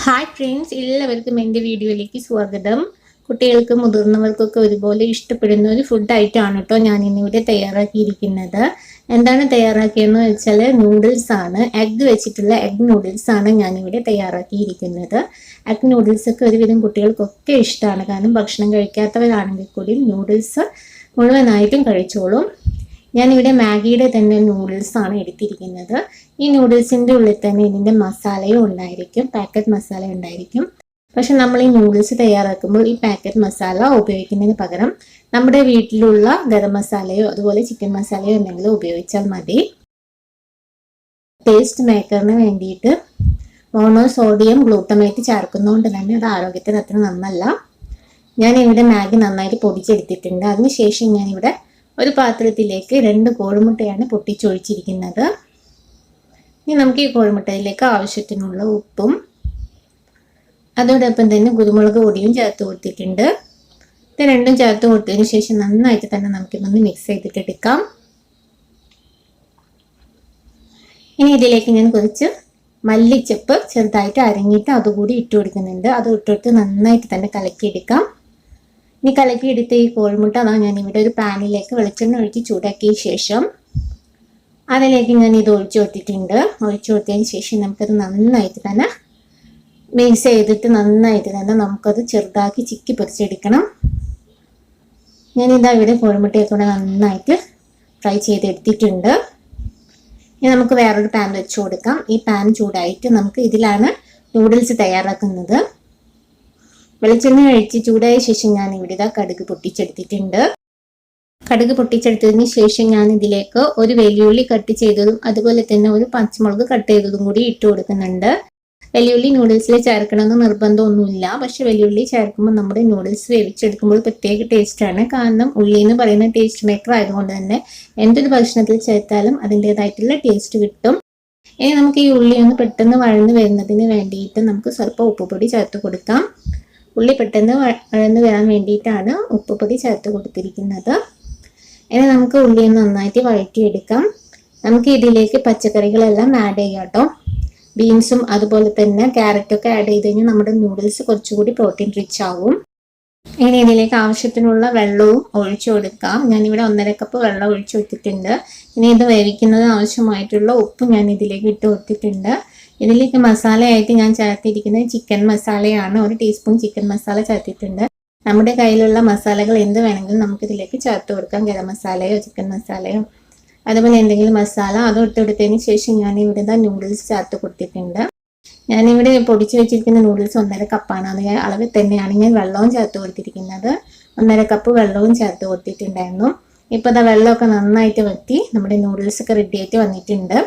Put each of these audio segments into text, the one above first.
Hi friends, എല്ലാവർക്കും എൻ്റെ വീഡിയോയിലേക്ക് സ്വാഗതം. കുട്ടികൾക്കും മുതിർന്നവർക്കൊക്കെ ഒരുപോലെ ഇഷ്ടപ്പെടുന്ന ഒരു ഫുഡ് ഐറ്റമാണ് കേട്ടോ ഞാൻ ഇന്നിവിടെ തയ്യാറാക്കിയിരിക്കുന്നത്. എന്താണ് തയ്യാറാക്കിയതെന്ന് വെച്ചാൽ നൂഡിൽസ് ആണ്. എഗ്ഗ് വെച്ചിട്ടുള്ള എഗ്ഗ് നൂഡിൽസ് ആണ് ഞാനിവിടെ തയ്യാറാക്കിയിരിക്കുന്നത്. എഗ്ഗ് നൂഡിൽസ് ഒക്കെ ഒരുവിധം കുട്ടികൾക്കൊക്കെ ഇഷ്ടമാണ്. കാരണം ഭക്ഷണം കഴിക്കാത്തവരാണെങ്കിൽ കൂടി നൂഡിൽസ് മുഴുവനായിട്ടും കഴിച്ചോളും. ഞാനിവിടെ മാഗിയുടെ തന്നെ നൂഡിൽസ് ആണ് എടുത്തിരിക്കുന്നത്. ഈ നൂഡിൽസിൻ്റെ ഉള്ളിൽ തന്നെ ഇതിൻ്റെ മസാലയും ഉണ്ടായിരിക്കും, പാക്കറ്റ് മസാല ഉണ്ടായിരിക്കും. പക്ഷെ നമ്മൾ ഈ നൂഡിൽസ് തയ്യാറാക്കുമ്പോൾ ഈ പാക്കറ്റ് മസാല ഉപയോഗിക്കുന്നതിന് പകരം നമ്മുടെ വീട്ടിലുള്ള ഗരം മസാലയോ അതുപോലെ ചിക്കൻ മസാലയോ എന്തെങ്കിലും ഉപയോഗിച്ചാൽ മതി. ടേസ്റ്റ് മേക്കറിന് വേണ്ടിയിട്ട് മോണോസോഡിയം ഗ്ലൂട്ടമേറ്റ് ചേർക്കുന്നതുകൊണ്ട് തന്നെ അത് ആരോഗ്യത്തിന് അത്ര നന്നല്ല. ഞാനിവിടെ മാഗി നന്നായിട്ട് പൊടിച്ചെടുത്തിട്ടുണ്ട്. അതിനുശേഷം ഞാനിവിടെ ഒരു പാത്രത്തിലേക്ക് 2 കോഴിമുട്ടയാണ് പൊട്ടിച്ചൊഴിച്ചിരിക്കുന്നത്. ഇനി നമുക്ക് ഈ കോഴിമുട്ടയിലേക്ക് ആവശ്യത്തിനുള്ള ഉപ്പും അതോടൊപ്പം തന്നെ കുരുമുളക് പൊടിയും ചേർത്ത് കൊടുത്തിട്ടുണ്ട്. ഇത് രണ്ടും ചേർത്ത് കൊടുത്തതിന് ശേഷം നന്നായിട്ട് തന്നെ നമുക്കിതൊന്ന് മിക്സ് ചെയ്തിട്ടെടുക്കാം. ഇനി ഇതിലേക്ക് ഞാൻ കുറച്ച് മല്ലിച്ചപ്പ് ചെറുതായിട്ട് അരിഞ്ഞിട്ട് അതുകൂടി ഇട്ട് കൊടുക്കുന്നുണ്ട്. അത് ഇട്ടിട്ട് നന്നായിട്ട് തന്നെ കലക്കിയെടുക്കാം. ഇനി കലക്കിയെടുത്ത ഈ കോഴിമുട്ട ഞാൻ ഇവിടെ ഒരു പാനിലേക്ക് വെളിച്ചെണ്ണ ഒഴിച്ച് ചൂടാക്കിയ ശേഷം അതിലേക്ക് ഞാൻ ഇത് ഒഴിച്ചു കൊടുത്തിട്ടുണ്ട്. ഒഴിച്ചു കൊടുത്തതിന് ശേഷം നമുക്കത് നന്നായിട്ട് തന്നെ മിക്സ് ചെയ്തിട്ട് നന്നായിട്ട് തന്നെ നമുക്കത് ചെറുതാക്കി ചിക്കി പൊരിച്ചെടുക്കണം. ഞാനിതാ ഇവിടെ കോഴിമുട്ടയൊക്കെ കൂടെ നന്നായിട്ട് ഫ്രൈ ചെയ്തെടുത്തിട്ടുണ്ട്. ഇനി നമുക്ക് വേറൊരു പാൻ വെച്ച് കൊടുക്കാം. ഈ പാൻ ചൂടായിട്ട് നമുക്ക് ഇതിലാണ് നൂഡിൽസ് തയ്യാറാക്കുന്നത്. വെളിച്ചെണ്ണ ഒഴിച്ച് ചൂടായ ശേഷം ഞാൻ ഇവിടെ കടുക് പൊട്ടിച്ചെടുത്തിട്ടുണ്ട്. കടുക് പൊട്ടിച്ചെടുത്തതിന് ശേഷം ഞാൻ ഇതിലേക്ക് ഒരു വെല്ലുള്ളി കട്ട് ചെയ്തതും അതുപോലെ തന്നെ ഒരു പച്ചമുളക് കട്ട് ചെയ്തതും കൂടി ഇട്ട് കൊടുക്കുന്നുണ്ട്. വെല്ലുള്ളി നൂഡിൽസിൽ ചേർക്കണമെന്ന് നിർബന്ധമൊന്നുമില്ല. പക്ഷെ വെല്ലുള്ളി ചേർക്കുമ്പോൾ നമ്മുടെ നൂഡിൽസ് വേവിച്ചെടുക്കുമ്പോൾ പ്രത്യേക ടേസ്റ്റാണ്. കാരണം ഉള്ളി എന്ന് പറയുന്ന ടേസ്റ്റ് മേക്കർ ആയതുകൊണ്ട് തന്നെ എന്തൊരു ഭക്ഷണത്തിൽ ചേർത്താലും അതിൻ്റെതായിട്ടുള്ള ടേസ്റ്റ് കിട്ടും. ഇനി നമുക്ക് ഈ ഉള്ളി ഒന്ന് പെട്ടെന്ന് വഴന്ന് വരുന്നതിന് വേണ്ടിയിട്ട് നമുക്ക് സ്വല്പം ഉപ്പുപൊടി ചേർത്ത് കൊടുക്കാം. ഉള്ളി പെട്ടെന്ന് വഴന്ന് വരാൻ വേണ്ടിയിട്ടാണ് ഉപ്പുപൊടി ചേർത്ത് കൊടുത്തിരിക്കുന്നത്. ഇനി നമുക്ക് ഉള്ളി നന്നായിട്ട് വഴറ്റിയെടുക്കാം. നമുക്ക് ഇതിലേക്ക് പച്ചക്കറികളെല്ലാം ആഡ് ചെയ്യാം കേട്ടോ. ബീൻസും അതുപോലെ തന്നെ ക്യാരറ്റൊക്കെ ആഡ് ചെയ്ത് കഴിഞ്ഞാൽ നമ്മുടെ നൂഡിൽസ് കുറച്ചുകൂടി പ്രോട്ടീൻ റിച്ച് ആവും. ഇനി ഇതിലേക്ക് ആവശ്യത്തിനുള്ള വെള്ളവും ഒഴിച്ചു കൊടുക്കാം. ഞാനിവിടെ 1.5 കപ്പ് വെള്ളം ഒഴിച്ചു കൊടുത്തിട്ടുണ്ട്. ഇനി ഇത് വേവിക്കുന്നത് ആവശ്യമായിട്ടുള്ള ഉപ്പ് ഞാൻ ഇതിലേക്ക് ഇട്ട് കൊടുത്തിട്ടുണ്ട്. ഇതിലേക്ക് മസാലയായിട്ട് ഞാൻ ചേർത്തിരിക്കുന്നത് ചിക്കൻ മസാലയാണ്. 1 ടീസ്പൂൺ ചിക്കൻ മസാല ചേർത്തിട്ടുണ്ട്. നമ്മുടെ കയ്യിലുള്ള മസാലകൾ എന്ത് വേണമെങ്കിലും നമുക്കിതിലേക്ക് ചേർത്ത് കൊടുക്കാം. ഗരം മസാലയോ ചിക്കൻ മസാലയോ അതുപോലെ എന്തെങ്കിലും മസാല അത് ഇട്ട് കൊടുത്തതിന് ശേഷം ഞാൻ ഇവിടെ നൂഡിൽസ് ചേർത്ത് കൊടുത്തിട്ടുണ്ട്. ഞാനിവിടെ പൊടിച്ച് വെച്ചിരിക്കുന്ന നൂഡിൽസ് 1.5 കപ്പാണ്. അത് അളവിൽ തന്നെയാണ് ഞാൻ വെള്ളവും ചേർത്ത് കൊടുത്തിരിക്കുന്നത്. 1.5 കപ്പ് വെള്ളവും ചേർത്ത് കൊടുത്തിട്ടുണ്ടായിരുന്നു. ഇപ്പോൾ വെള്ളമൊക്കെ നന്നായിട്ട് വറ്റി നമ്മുടെ നൂഡിൽസ് ഒക്കെ റെഡി ആയിട്ട് വന്നിട്ടുണ്ട്.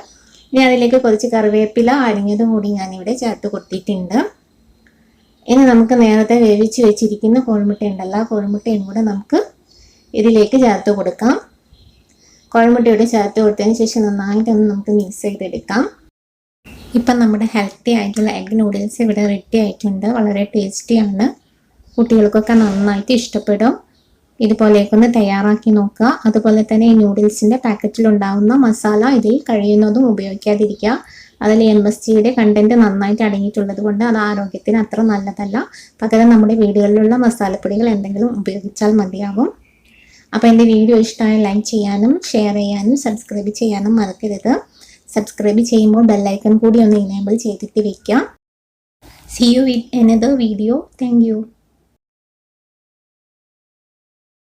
ഇനി അതിലേക്ക് കുറച്ച് കറിവേപ്പില അരിഞ്ഞതും കൂടി ഞാനിവിടെ ചേർത്ത് കൊടുത്തിട്ടുണ്ട്. ഇനി നമുക്ക് നേരത്തെ വേവിച്ച് വെച്ചിരിക്കുന്ന കോഴിമുട്ട ഉണ്ടല്ലോ, ആ കോഴിമുട്ടയും കൂടെ നമുക്ക് ഇതിലേക്ക് ചേർത്ത് കൊടുക്കാം. കോഴിമുട്ടയോടെ ചേർത്ത് കൊടുത്തതിന് ശേഷം നന്നായിട്ടൊന്ന് നമുക്ക് മിക്സ് ചെയ്തെടുക്കാം. ഇപ്പം നമ്മുടെ ഹെൽത്തി ആയിട്ടുള്ള എഗ് നൂഡിൽസ് ഇവിടെ റെഡി ആയിട്ടുണ്ട്. വളരെ ടേസ്റ്റിയാണ്. കുട്ടികൾക്കൊക്കെ നന്നായിട്ട് ഇഷ്ടപ്പെടും. ഇതുപോലെയൊക്കെ ഒന്ന് തയ്യാറാക്കി നോക്കുക. അതുപോലെ തന്നെ ഈ നൂഡിൽസിൻ്റെ പാക്കറ്റിലുണ്ടാകുന്ന മസാല ഇതിൽ കഴിയുന്നതും ഉപയോഗിക്കാതിരിക്കുക. അതിൽ MSGയുടെ കണ്ടന്റ് നന്നായിട്ട് അടങ്ങിയിട്ടുള്ളത് കൊണ്ട് അത് ആരോഗ്യത്തിന് അത്ര നല്ലതല്ല. പകരം നമ്മുടെ വീടുകളിലുള്ള മസാലപ്പൊടികൾ എന്തെങ്കിലും ഉപയോഗിച്ചാൽ മതിയാകും. അപ്പോൾ എൻ്റെ വീഡിയോ ഇഷ്ടമായ ലൈക്ക് ചെയ്യാനും ഷെയർ ചെയ്യാനും സബ്സ്ക്രൈബ് ചെയ്യാനും മറക്കരുത്. സബ്സ്ക്രൈബ് ചെയ്യുമ്പോൾ ബെല്ലൈക്കൺ കൂടി ഒന്ന് എനേബിൾ ചെയ്തിട്ട് വയ്ക്കാം. See you with another video. Thank you.